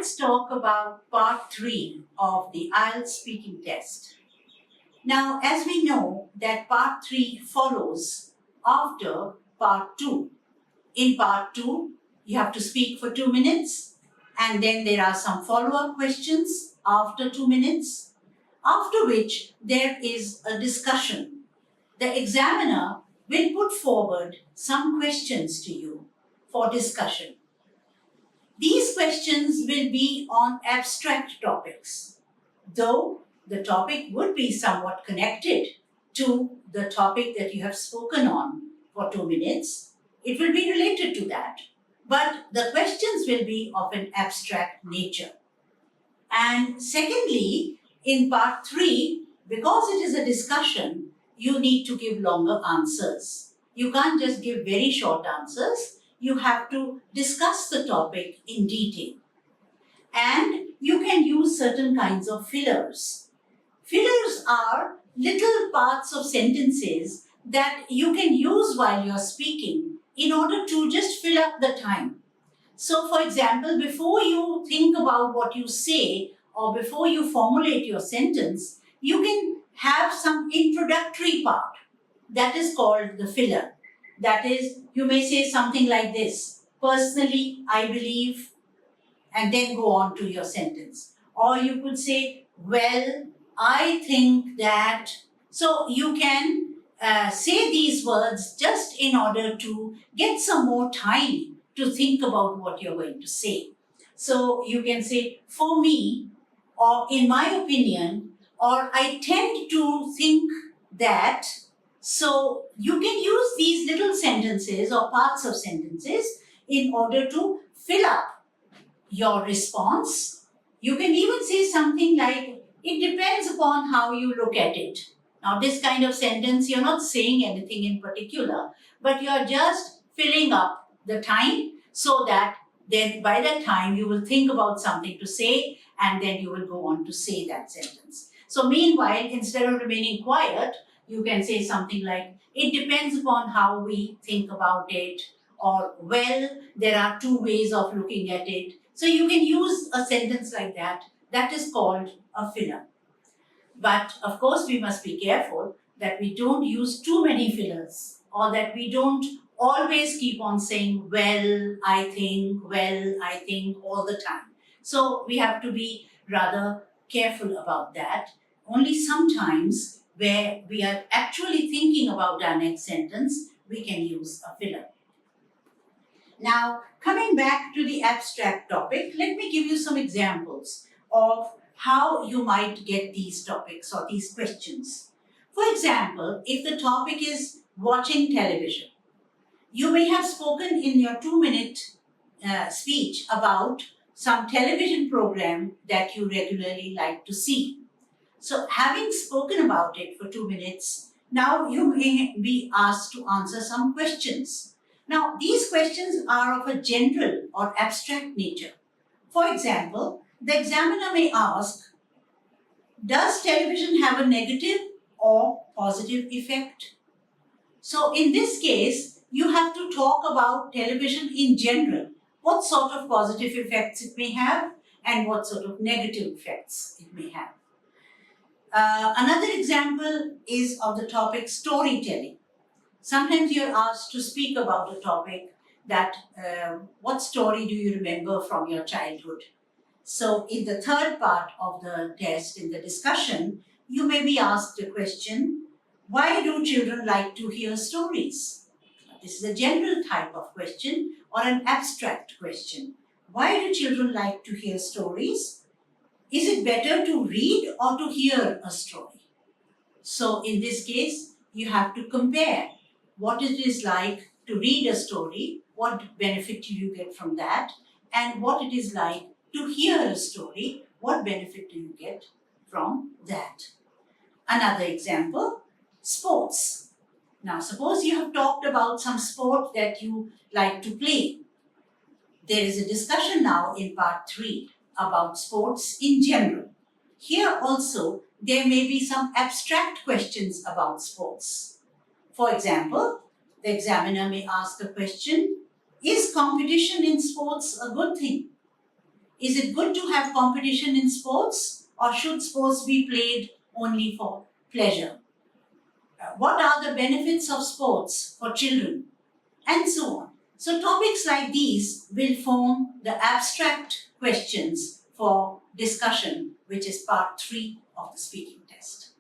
let's talk about part 3 of the IELTS speaking test. Now, as we know that part 3 follows after part 2. In part 2, you have to speak for 2 minutes, and then there are some follow-up questions after 2 minutes, after which there is a discussion. The examiner will put forward some questions to you for discussion. These questions will be on abstract topics, though the topic would be somewhat connected to the topic that you have spoken on for 2 minutes. It will be related to that, but the questions will be of an abstract nature. And secondly, in part 3, because it is a discussion, you need to give longer answers. You can't just give very short answers. You have to discuss the topic in detail. And you can use certain kinds of fillers. Fillers are little parts of sentences that you can use while you're speaking in order to just fill up the time. So, for example, before you think about what you say or before you formulate your sentence, you can have some introductory part that is called the filler. That is, you may say something like this: personally, I believe, and then go on to your sentence. Or you could say, well, I think that. So you can say these words just in order to get some more time to think about what you're going to say. So you can say, for me, or in my opinion, or I tend to think that. So you can use these little sentences or parts of sentences in order to fill up your response. You can even say something like, it depends upon how you look at it. Now, this kind of sentence, you're not saying anything in particular, but you're just filling up the time so that then by that time you will think about something to say and then you will go on to say that sentence. So meanwhile, instead of remaining quiet, you can say something like, it depends upon how we think about it, or, well, there are 2 ways of looking at it. So you can use a sentence like that. That is called a filler. But of course, we must be careful that we don't use too many fillers, or that we don't always keep on saying, well, I think all the time. So we have to be rather careful about that. Only sometimes where we are actually thinking about our next sentence, we can use a filler. Now, coming back to the abstract topic, let me give you some examples of how you might get these topics or these questions. For example, if the topic is watching television, you may have spoken in your 2-minute speech about some television program that you regularly like to see. So having spoken about it for 2 minutes, now you may be asked to answer some questions. Now, these questions are of a general or abstract nature. For example, the examiner may ask, does television have a negative or positive effect? So in this case, you have to talk about television in general. What sort of positive effects it may have and what sort of negative effects it may have. Another example is of the topic storytelling. Sometimes you're asked to speak about a topic that what story do you remember from your childhood? So in the third part of the test, in the discussion, you may be asked a question, why do children like to hear stories? This is a general type of question or an abstract question. Why do children like to hear stories? Is it better to read or to hear a story? So in this case, you have to compare what it is like to read a story, what benefit do you get from that, and what it is like to hear a story, what benefit do you get from that. Another example, sports. Now, suppose you have talked about some sport that you like to play. There is a discussion now in part 3 about sports in general. Here also, there may be some abstract questions about sports. For example, the examiner may ask the question, is competition in sports a good thing? Is it good to have competition in sports, or should sports be played only for pleasure? What are the benefits of sports for children? And so on. So topics like these will form the abstract questions for discussion, which is part 3 of the speaking test.